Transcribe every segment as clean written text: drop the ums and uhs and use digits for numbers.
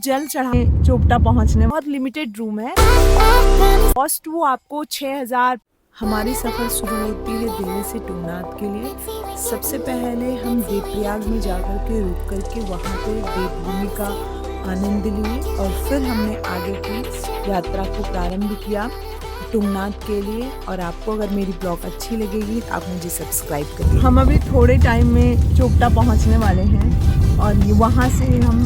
जल चढ़ाने चोपटा पहुंचने बहुत लिमिटेड रूम है। कॉस्ट वो आपको 6000। हमारी सफ़र शुरू होती है दिल्ली से तुंगनाथ के लिए। सबसे पहले हम देवप्रयाग में जाकर के रुक करके वहाँ पे देवभूमि का आनंद लिए और फिर हमने आगे की यात्रा को प्रारंभ किया तुंगनाथ के लिए। और आपको अगर मेरी ब्लॉग अच्छी लगेगी तो आप मुझे सब्सक्राइब करिए। हम अभी थोड़े टाइम में चोपटा पहुंचने वाले हैं और वहाँ से हम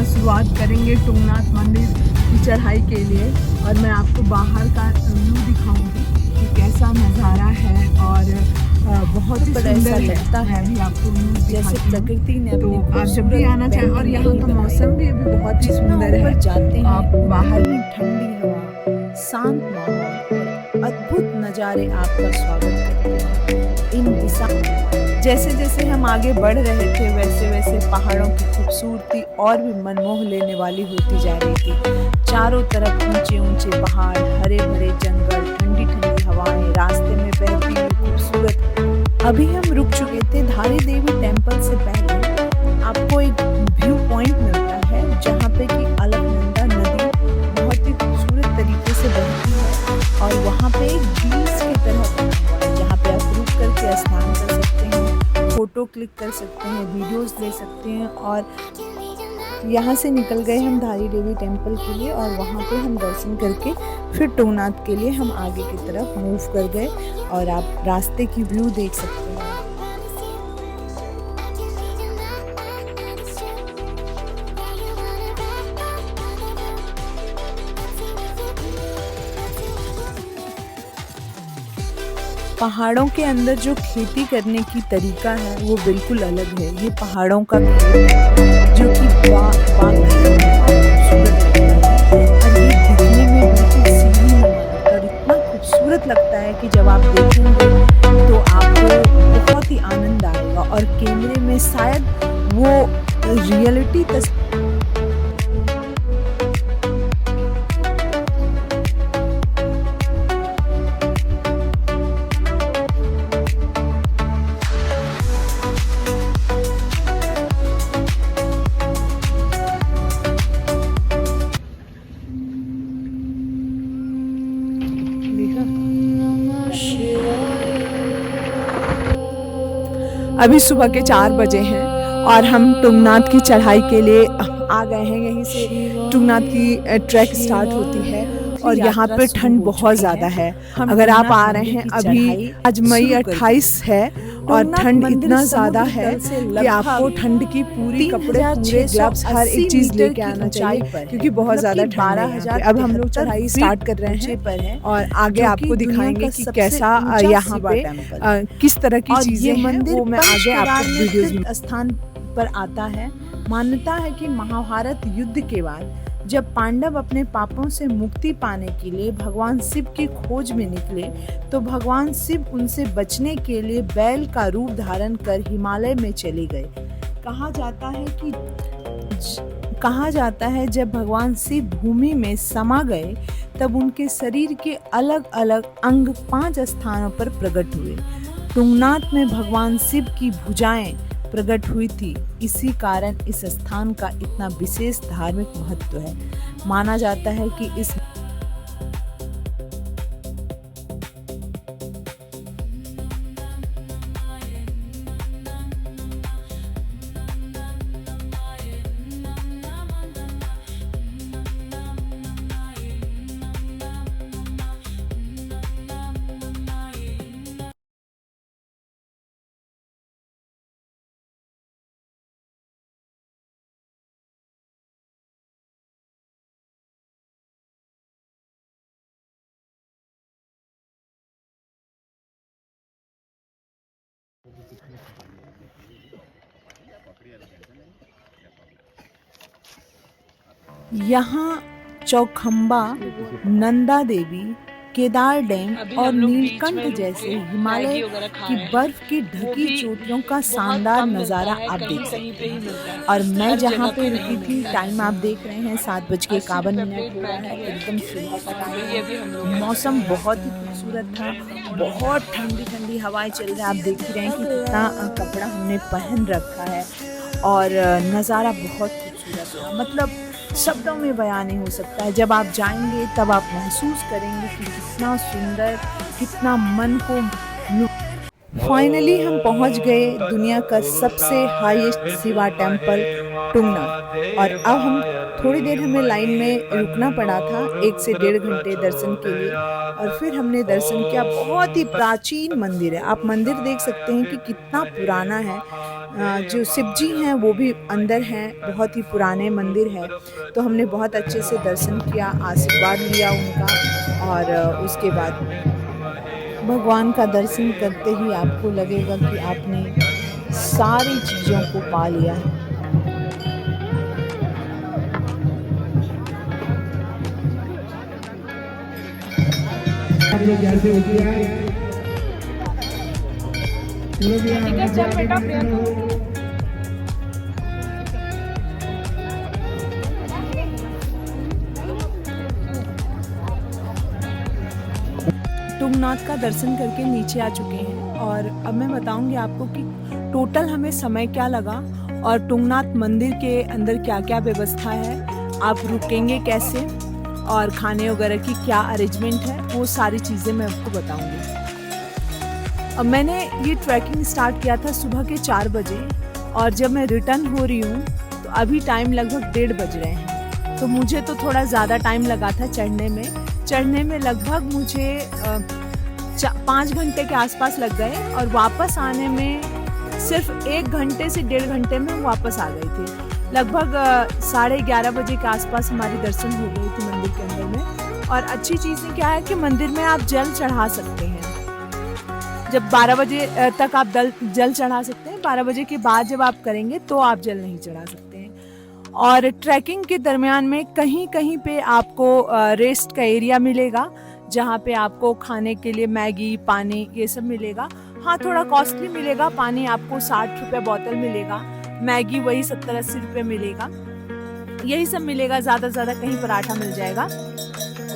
शुरुआत करेंगे तुंगनाथ मंदिर की चढ़ाई के लिए। और मैं आपको बाहर का व्यू दिखाऊंगी कि कैसा नज़ारा है और बहुत ही सुंदर लगता है। अभी आपको जैसे प्रकृति ने तो आप जब भी आना चाहें। और यहाँ का मौसम भी अभी बहुत ही सुंदर है। जाते हैं आप बाहर में ठंडी हवा, शांत माहौल, अद्भुत नज़ारे आपका स्वागत करते हैं। इन दिशा जैसे जैसे हम आगे बढ़ रहे थे वैसे वैसे पहाड़ों की खूबसूरती और भी मनमोह लेने वाली होती जा रही थी। चारों तरफ ऊंचे ऊंचे पहाड़, हरे भरे जंगल, ठंडी ठंडी हवाएं, रास्ते में बहती हुई खूबसूरत। अभी हम रुक चुके थे धारी देवी टेम्पल से पहले। आपको एक व्यू पॉइंट मिलता है जहाँ पे कि अलकनंदा नदी बहुत ही खूबसूरत तरीके से बहती है और वहाँ पे एक बीच की तरह बना हुआ है जहाँ पे आप रुक करके स्नान कर सकते हैं, फोटो क्लिक कर सकते हैं, वीडियोस ले सकते हैं। और यहाँ से निकल गए हम धारी देवी टेम्पल के लिए और वहाँ पे हम दर्शन करके फिर तुंगनाथ के लिए हम आगे की तरफ मूव कर गए। और आप रास्ते की व्यू देख सकते हैं। पहाड़ों के अंदर जो खेती करने की तरीका है वो बिल्कुल अलग है। ये पहाड़ों का खेत है जो कि दिखने में बिल्कुल सीधी और इतना खूबसूरत लगता है कि जब आप देखेंगे तो आपको बहुत ही आनंद आएगा। और कैमरे में शायद वो रियलिटी अभी सुबह के 4 बजे हैं और हम तुंगनाथ की चढ़ाई के लिए आ गए हैं। यहीं से तुंगनाथ की ट्रैक स्टार्ट होती है और यहाँ पे ठंड बहुत ज़्यादा है। अगर आप आ रहे हैं अभी, आज मई 28 है और ठंड इतना ज़्यादा है कि आपको ठंड की पूरी कपड़े, पूरे ग्लव्स, हर एक चीज़ लेके आना चाहिए क्योंकि बहुत ज़्यादा ठंड है। अब हम लोग चढ़ाई स्टार्ट कर रहे हैं और आगे आपको दिखाएंगे कि कैसा यहाँ पे किस तरह की चीज़ें हैं। वो मैं आगे आपको वीडियोस में स्थान पर आता है। मान्यता है कि महाभारत युद्ध के बाद जब पांडव अपने पापों से मुक्ति पाने के लिए भगवान शिव की खोज में निकले तो भगवान शिव उनसे बचने के लिए बैल का रूप धारण कर हिमालय में चले गए। कहा जाता है जब भगवान शिव भूमि में समा गए तब उनके शरीर के अलग अलग अंग 5 स्थानों पर प्रकट हुए। तुंगनाथ में भगवान शिव की भुजाएं प्रकट हुई थी। इसी कारण इस स्थान का इतना विशेष धार्मिक महत्व है। माना जाता है कि इस यहाँ चौखंबा, नंदा देवी, केदार डैम और नीलकंठ जैसे हिमालय की बर्फ की ढकी चोटियों का शानदार नज़ारा आप देख सकते हैं। और मैं जहाँ पे रुकी थी, टाइम आप देख रहे हैं 7:51 हो रहा है। एकदम सुबह का टाइम, मौसम बहुत ही खूबसूरत था, बहुत ठंडी ठंडी हवाएं चल रही हैं। आप देख ही रहे हैं कि कितना कपड़ा हमने पहन रखा है और नज़ारा बहुत खूबसूरत था। मतलब शब्दों में बयां नहीं हो सकता है। जब आप जाएंगे तब आप महसूस करेंगे कि कितना सुंदर, कितना मन को। फाइनली हम पहुंच गए दुनिया का सबसे हाईएस्ट शिवा टेम्पल, टुंगनाथ। और अब हम थोड़ी देर हमें लाइन में रुकना पड़ा था, 1 से 1.5 घंटे दर्शन के लिए। और फिर हमने दर्शन किया। बहुत ही प्राचीन मंदिर है। आप मंदिर देख सकते हैं कि कितना पुराना है। जो शिव जी हैं वो भी अंदर हैं। बहुत ही पुराने मंदिर है। तो हमने बहुत अच्छे से दर्शन किया, आशीर्वाद लिया उनका। और उसके बाद भगवान का दर्शन करते ही आपको लगेगा कि आपने सारी चीज़ों को पा लिया है। तुंगनाथ का दर्शन करके नीचे आ चुके हैं। और अब मैं बताऊंगी आपको कि टोटल हमें समय क्या लगा और तुंगनाथ मंदिर के अंदर क्या क्या व्यवस्था है, आप रुकेंगे कैसे और खाने वगैरह की क्या अरेंजमेंट है, वो सारी चीज़ें मैं आपको बताऊंगी। अब मैंने ये ट्रैकिंग स्टार्ट किया था सुबह के 4 बजे और जब मैं रिटर्न हो रही हूँ तो अभी टाइम लगभग 1:30 बज रहे हैं। तो मुझे तो थोड़ा ज़्यादा टाइम लगा था चढ़ने में लगभग मुझे 5 घंटे के आसपास लग गए और वापस आने में सिर्फ 1 घंटे से 1.5 घंटे में वापस आ गए थे। लगभग 11:30 बजे के आसपास हमारी दर्शन हो गई थी मंदिर के अंदर में। और अच्छी चीज़ क्या है कि मंदिर में आप जल चढ़ा सकते हैं। जब 12 बजे तक आप जल चढ़ा सकते हैं। 12 बजे के बाद जब आप करेंगे तो आप जल नहीं चढ़ा सकते हैं। और ट्रैकिंग के दरमियान में कहीं कहीं पे आपको रेस्ट का एरिया मिलेगा, जहाँ पे आपको खाने के लिए मैगी, पानी ये सब मिलेगा। हाँ, थोड़ा कॉस्टली मिलेगा। पानी आपको 60 रुपये बोतल मिलेगा, मैगी वही 70-80 रुपये मिलेगा, यही सब मिलेगा। ज़्यादा ज़्यादा कहीं पराठा मिल जाएगा,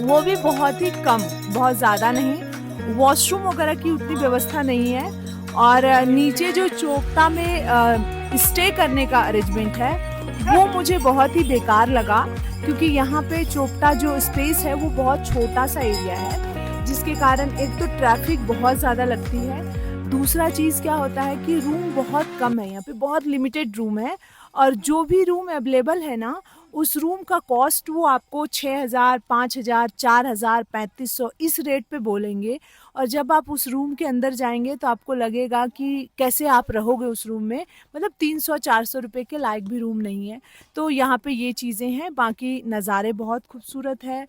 वो भी बहुत ही कम, बहुत ज़्यादा नहीं। वॉशरूम वगैरह की उतनी व्यवस्था नहीं है। और नीचे जो चोपता में स्टे करने का अरेंजमेंट है वो मुझे बहुत ही बेकार लगा, क्योंकि यहाँ पे चोपता जो स्पेस है वो बहुत छोटा सा एरिया है, जिसके कारण एक तो ट्रैफिक बहुत ज़्यादा लगती है। दूसरा चीज़ क्या होता है कि रूम बहुत कम है, यहाँ पे बहुत लिमिटेड रूम है। और जो भी रूम अवेलेबल है ना, उस रूम का कॉस्ट वो आपको 6,000, 5,000, 4,000, 3,500 इस रेट पे बोलेंगे। और जब आप उस रूम के अंदर जाएंगे तो आपको लगेगा कि कैसे आप रहोगे उस रूम में। मतलब 300-400 रुपये के लायक भी रूम नहीं है। तो यहाँ पे ये चीज़ें हैं। बाकी नज़ारे बहुत खूबसूरत है।